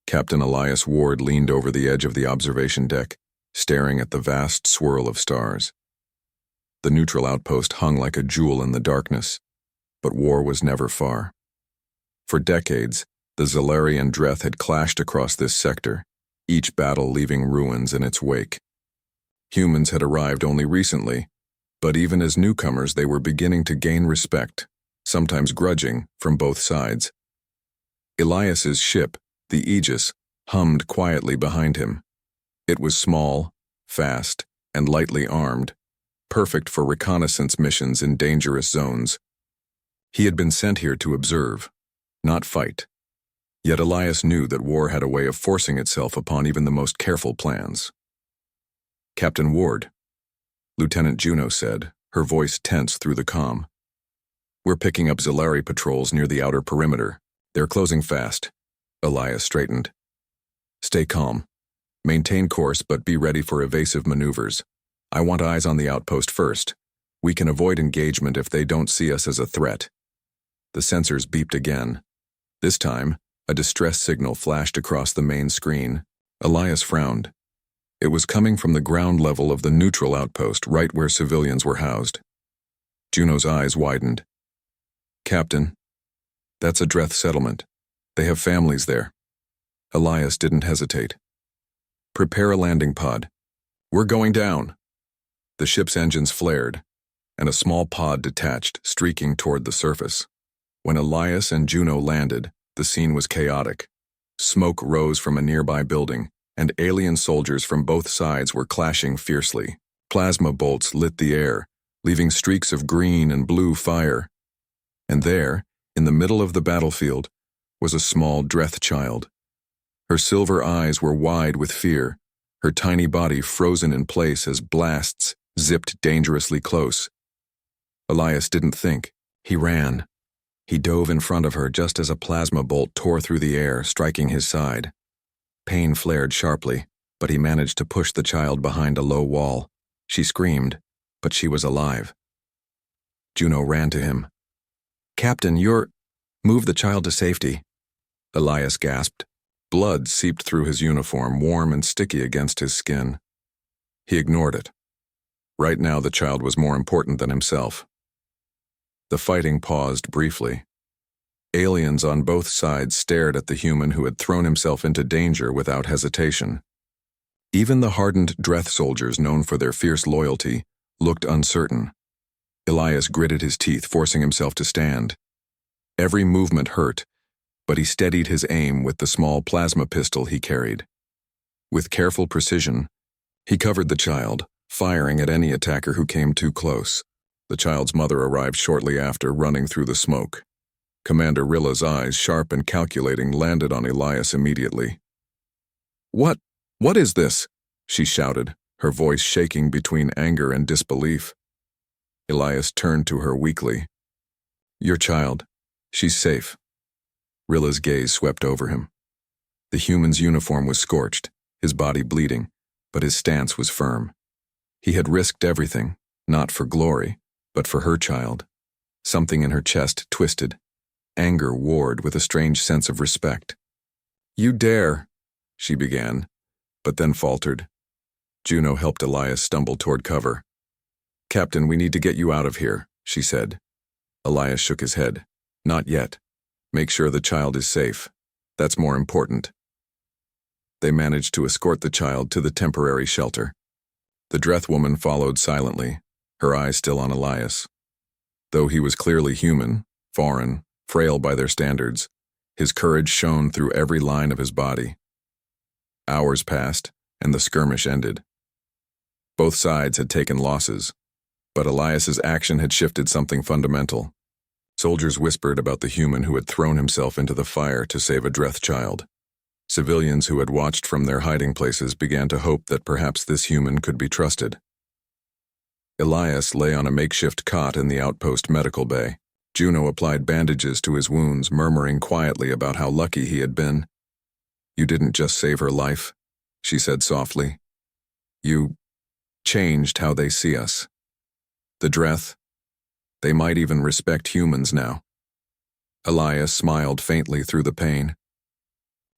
Captain Elias Ward leaned over the edge of the observation deck, staring at the vast swirl of stars. The neutral outpost hung like a jewel in the darkness, but war was never far. For decades, the Zalari and Dreth had clashed across this sector, each battle leaving ruins in its wake. Humans had arrived only recently, but even as newcomers they were beginning to gain respect, sometimes grudging, from both sides. Elias's ship, the Aegis, hummed quietly behind him. It was small, fast, and lightly armed, perfect for reconnaissance missions in dangerous zones. He had been sent here to observe, not fight. Yet Elias knew that war had a way of forcing itself upon even the most careful plans. "Captain Ward," Lieutenant Juno said, her voice tense through the comm. "We're picking up Zalari patrols near the outer perimeter. They're closing fast." Elias straightened. "Stay calm. Maintain course, but be ready for evasive maneuvers. I want eyes on the outpost first. We can avoid engagement if they don't see us as a threat." The sensors beeped again. This time, a distress signal flashed across the main screen. Elias frowned. It was coming from the ground level of the neutral outpost, right where civilians were housed. Juno's eyes widened. "Captain, that's a Dreth settlement. They have families there." Elias didn't hesitate. "Prepare a landing pod. We're going down." The ship's engines flared, and a small pod detached, streaking toward the surface. When Elias and Juno landed, the scene was chaotic. Smoke rose from a nearby building, and alien soldiers from both sides were clashing fiercely. Plasma bolts lit the air, leaving streaks of green and blue fire. And there, in the middle of the battlefield, was a small Dreth child. Her silver eyes were wide with fear, her tiny body frozen in place as blasts zipped dangerously close. Elias didn't think. He ran. He dove in front of her just as a plasma bolt tore through the air, striking his side. Pain flared sharply, but he managed to push the child behind a low wall. She screamed, but she was alive. Juno ran to him. "Captain, Move the child to safety." Elias gasped. Blood seeped through his uniform, warm and sticky against his skin. He ignored it. Right now the child was more important than himself. The fighting paused briefly. Aliens on both sides stared at the human who had thrown himself into danger without hesitation. Even the hardened Dreth soldiers, known for their fierce loyalty, looked uncertain. Elias gritted his teeth, forcing himself to stand. Every movement hurt, but he steadied his aim with the small plasma pistol he carried. With careful precision, he covered the child, firing at any attacker who came too close. The child's mother arrived shortly after, running through the smoke. Commander Rilla's eyes, sharp and calculating, landed on Elias immediately. What is this?" she shouted, her voice shaking between anger and disbelief. Elias turned to her weakly. "Your child. She's safe." Rilla's gaze swept over him. The human's uniform was scorched, his body bleeding, but his stance was firm. He had risked everything, not for glory, but for her child. Something in her chest twisted. Anger warred with a strange sense of respect. "You dare," she began, but then faltered. Juno helped Elias stumble toward cover. "Captain, we need to get you out of here," she said. Elias shook his head. "Not yet. Make sure the child is safe. That's more important." They managed to escort the child to the temporary shelter. The Dreth woman followed silently, her eyes still on Elias. Though he was clearly human, foreign, frail by their standards, his courage shone through every line of his body. Hours passed, and the skirmish ended. Both sides had taken losses, but Elias's action had shifted something fundamental. Soldiers whispered about the human who had thrown himself into the fire to save a Dreth child. Civilians who had watched from their hiding places began to hope that perhaps this human could be trusted. Elias lay on a makeshift cot in the outpost medical bay. Juno applied bandages to his wounds, murmuring quietly about how lucky he had been. "You didn't just save her life," she said softly. "You changed how they see us. The Dreth, they might even respect humans now." Elias smiled faintly through the pain.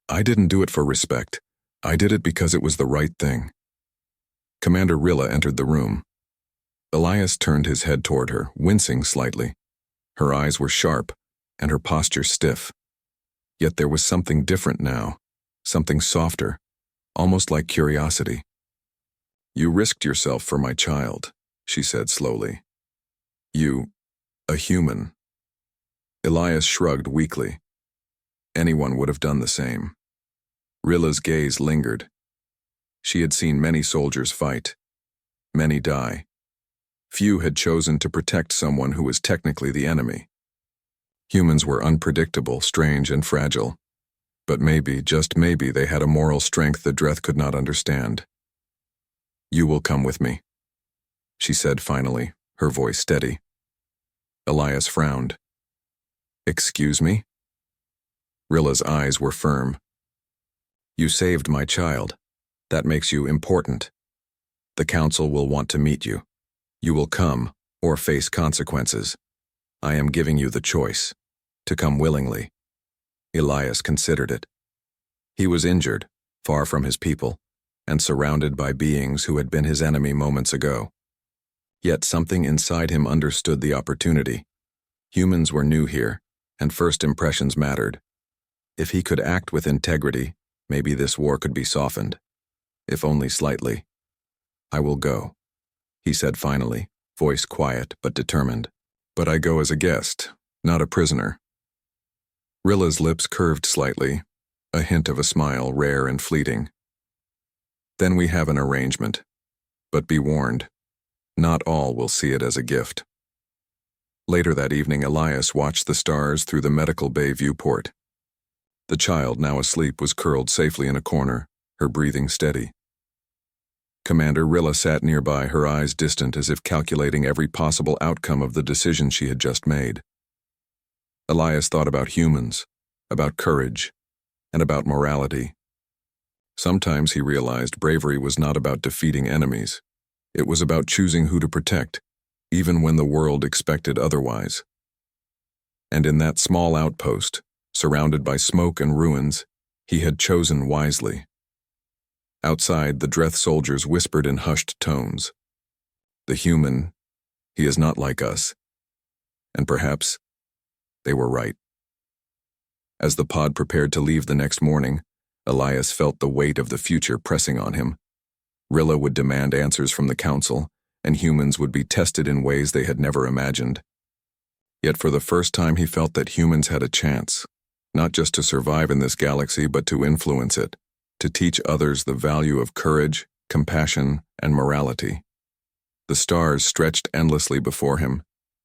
I didn't do it for respect. I did it because it was the right thing. Commander Rilla entered the room. Elias turned his head toward her, wincing slightly. Her eyes were sharp, and her posture stiff. Yet there was something different now, something softer, almost like curiosity. You risked yourself for my child, she said slowly. You, a human. Elias shrugged weakly. Anyone would have done the same. Rilla's gaze lingered. She had seen many soldiers fight, many die. Few had chosen to protect someone who was technically the enemy. Humans were unpredictable, strange, and fragile. But maybe, just maybe, they had a moral strength the Dreth could not understand. You will come with me, she said finally, her voice steady. Elias frowned. Excuse me? Rilla's eyes were firm. You saved my child. That makes you important. The council will want to meet you. You will come, or face consequences. I am giving you the choice, to come willingly. Elias considered it. He was injured, far from his people, and surrounded by beings who had been his enemy moments ago. Yet something inside him understood the opportunity. Humans were new here, and first impressions mattered. If he could act with integrity, maybe this war could be softened, if only slightly. I will go, he said finally, voice quiet but determined. But I go as a guest, not a prisoner. Rilla's lips curved slightly, a hint of a smile rare and fleeting. Then we have an arrangement. But be warned, not all will see it as a gift. Later that evening, Elias watched the stars through the medical bay viewport. The child, now asleep, was curled safely in a corner, her breathing steady. Commander Rilla sat nearby, her eyes distant as if calculating every possible outcome of the decision she had just made. Elias thought about humans, about courage, and about morality. Sometimes he realized bravery was not about defeating enemies. It was about choosing who to protect, even when the world expected otherwise. And in that small outpost, surrounded by smoke and ruins, he had chosen wisely. Outside, the Dreth soldiers whispered in hushed tones. The human, he is not like us. And perhaps they were right. As the pod prepared to leave the next morning, Elias felt the weight of the future pressing on him. Rilla would demand answers from the council, and humans would be tested in ways they had never imagined. Yet for the first time he felt that humans had a chance, not just to survive in this galaxy but to influence it, to teach others the value of courage, compassion, and morality. The stars stretched endlessly before him,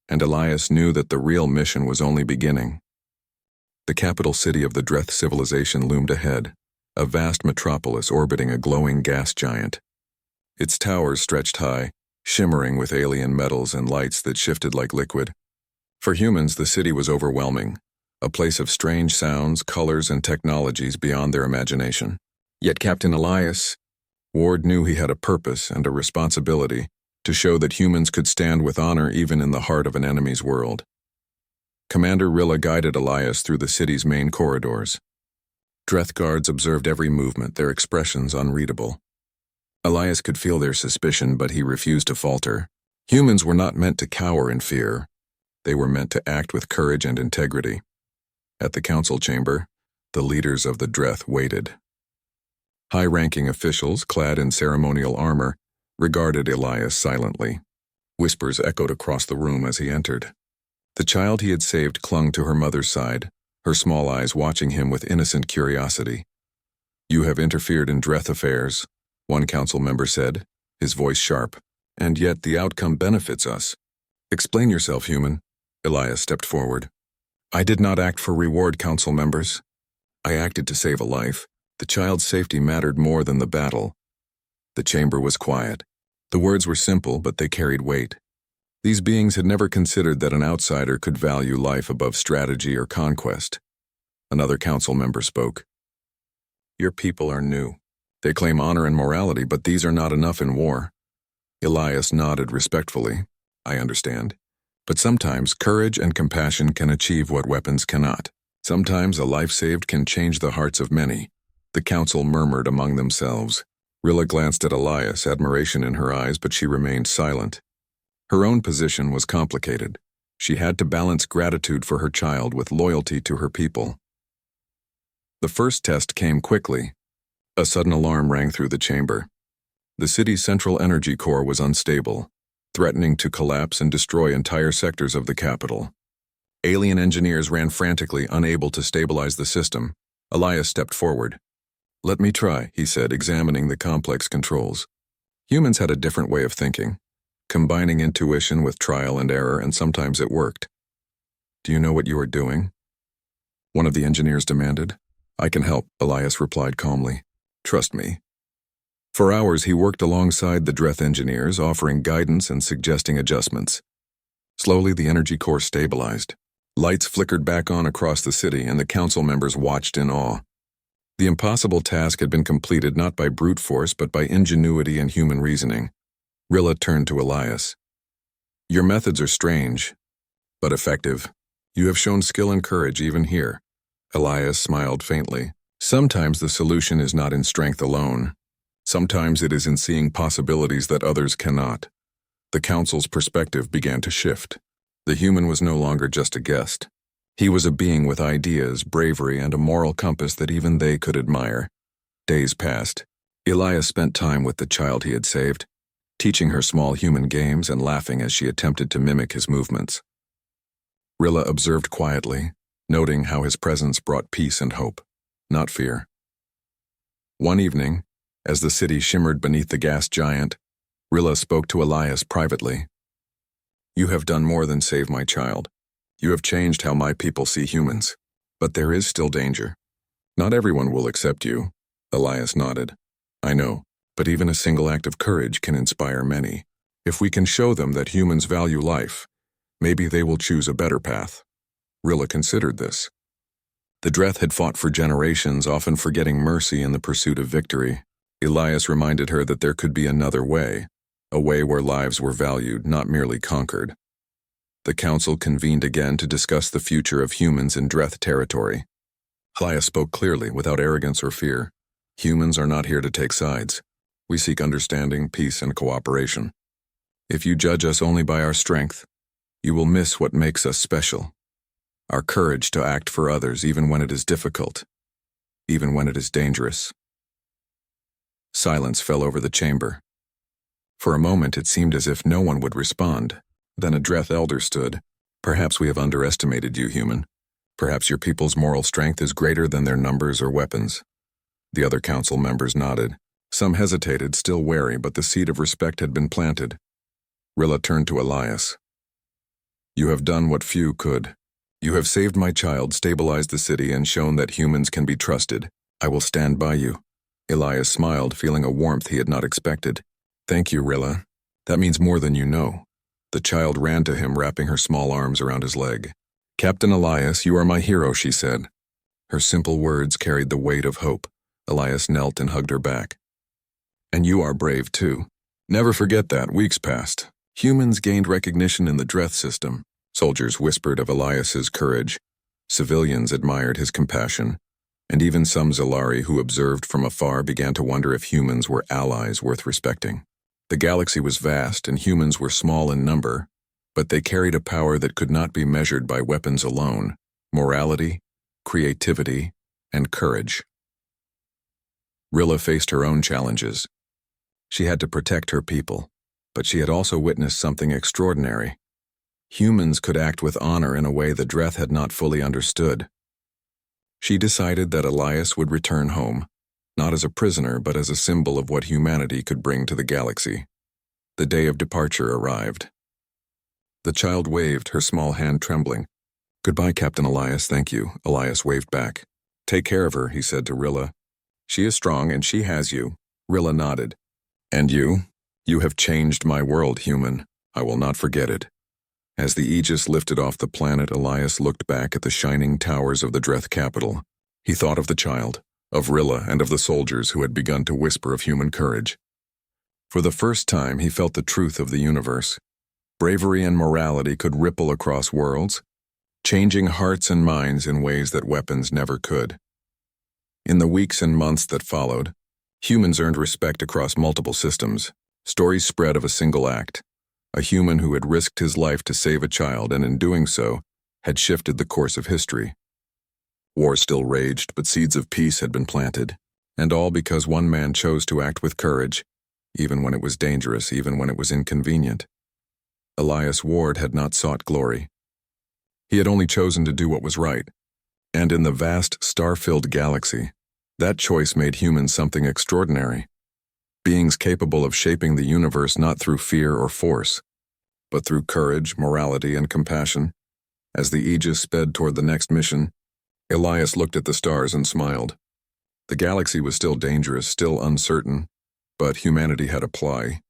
and Elias knew that the real mission was only beginning. The capital city of the Dreth civilization loomed ahead, a vast metropolis orbiting a glowing gas giant. Its towers stretched high, shimmering with alien metals and lights that shifted like liquid. For humans, the city was overwhelming, a place of strange sounds, colors, and technologies beyond their imagination. Yet Captain Elias Ward knew he had a purpose and a responsibility to show that humans could stand with honor even in the heart of an enemy's world. Commander Rilla guided Elias through the city's main corridors. Dreth guards observed every movement, their expressions unreadable. Elias could feel their suspicion, but he refused to falter. Humans were not meant to cower in fear. They were meant to act with courage and integrity. At the council chamber, the leaders of the Dreth waited. High-ranking officials, clad in ceremonial armor, regarded Elias silently. Whispers echoed across the room as he entered. The child he had saved clung to her mother's side, her small eyes watching him with innocent curiosity. You have interfered in Dreth affairs, one council member said, his voice sharp, and yet the outcome benefits us. Explain yourself, human. Elias stepped forward. I did not act for reward, council members. I acted to save a life. The child's safety mattered more than the battle. The chamber was quiet. The words were simple, but they carried weight. These beings had never considered that an outsider could value life above strategy or conquest. Another council member spoke. Your people are new. They claim honor and morality, but these are not enough in war. Elias nodded respectfully. I understand. But sometimes courage and compassion can achieve what weapons cannot. Sometimes a life saved can change the hearts of many. The council murmured among themselves. Rilla glanced at Elias, admiration in her eyes, but she remained silent. Her own position was complicated. She had to balance gratitude for her child with loyalty to her people. The first test came quickly. A sudden alarm rang through the chamber. The city's central energy core was unstable, threatening to collapse and destroy entire sectors of the capital. Alien engineers ran frantically, unable to stabilize the system. Elias stepped forward. "Let me try," he said, examining the complex controls. Humans had a different way of thinking, combining intuition with trial and error, and sometimes it worked. "Do you know what you are doing?" one of the engineers demanded. "I can help," Elias replied calmly. "Trust me." For hours he worked alongside the Dreth engineers, offering guidance and suggesting adjustments. Slowly the energy core stabilized. Lights flickered back on across the city, and the council members watched in awe. The impossible task had been completed not by brute force but by ingenuity and human reasoning. Rilla turned to Elias. "Your methods are strange, but effective. You have shown skill and courage even here." Elias smiled faintly. "Sometimes the solution is not in strength alone. Sometimes it is in seeing possibilities that others cannot." The council's perspective began to shift. The human was no longer just a guest. He was a being with ideas, bravery, and a moral compass that even they could admire. Days passed. Elias spent time with the child he had saved, teaching her small human games and laughing as she attempted to mimic his movements. Rilla observed quietly, noting how his presence brought peace and hope, not fear. One evening, as the city shimmered beneath the gas giant, Rilla spoke to Elias privately. "You have done more than save my child. You have changed how my people see humans. But there is still danger. Not everyone will accept you." Elias nodded. "I know, but even a single act of courage can inspire many. If we can show them that humans value life, maybe they will choose a better path." Rilla considered this. The Dreth had fought for generations, often forgetting mercy in the pursuit of victory. Elias reminded her that there could be another way, a way where lives were valued, not merely conquered. The council convened again to discuss the future of humans in Dreth territory. Elias spoke clearly, without arrogance or fear. "Humans are not here to take sides. We seek understanding, peace, and cooperation. If you judge us only by our strength, you will miss what makes us special. Our courage to act for others even when it is difficult, even when it is dangerous." Silence fell over the chamber. For a moment it seemed as if no one would respond. Then a Dreth elder stood. "Perhaps we have underestimated you, human. Perhaps your people's moral strength is greater than their numbers or weapons." The other council members nodded. Some hesitated, still wary, but the seed of respect had been planted. Rilla turned to Elias. "You have done what few could. You have saved my child, stabilized the city, and shown that humans can be trusted. I will stand by you." Elias smiled, feeling a warmth he had not expected. "Thank you, Rilla. That means more than you know." The child ran to him, wrapping her small arms around his leg. "Captain Elias, you are my hero," she said. Her simple words carried the weight of hope. Elias knelt and hugged her back. "And you are brave, too. Never forget that." Weeks passed. Humans gained recognition in the Dreth system. Soldiers whispered of Elias's courage. Civilians admired his compassion. And even some Zalari who observed from afar began to wonder if humans were allies worth respecting. The galaxy was vast and humans were small in number, but they carried a power that could not be measured by weapons alone: morality, creativity, and courage. Rilla faced her own challenges. She had to protect her people, but she had also witnessed something extraordinary. Humans could act with honor in a way the Dreth had not fully understood. She decided that Elias would return home, not as a prisoner but as a symbol of what humanity could bring to the galaxy. The day of departure arrived. The child waved, her small hand trembling. "Goodbye, Captain Elias, thank you." Elias waved back. "Take care of her," he said to Rilla. "She is strong and she has you." Rilla nodded. "And you? You have changed my world, human. I will not forget it." As the Aegis lifted off the planet, Elias looked back at the shining towers of the Dreth capital. He thought of the child, of Rilla, and of the soldiers who had begun to whisper of human courage. For the first time, he felt the truth of the universe. Bravery and morality could ripple across worlds, changing hearts and minds in ways that weapons never could. In the weeks and months that followed, humans earned respect across multiple systems. Stories spread of a single act, a human who had risked his life to save a child and in doing so, had shifted the course of history. War still raged, but seeds of peace had been planted, and all because one man chose to act with courage, even when it was dangerous, even when it was inconvenient. Elias Ward had not sought glory. He had only chosen to do what was right, and in the vast, star-filled galaxy, that choice made humans something extraordinary. Beings capable of shaping the universe not through fear or force, but through courage, morality, and compassion. As the Aegis sped toward the next mission, Elias looked at the stars and smiled. The galaxy was still dangerous, still uncertain, but humanity had a ply.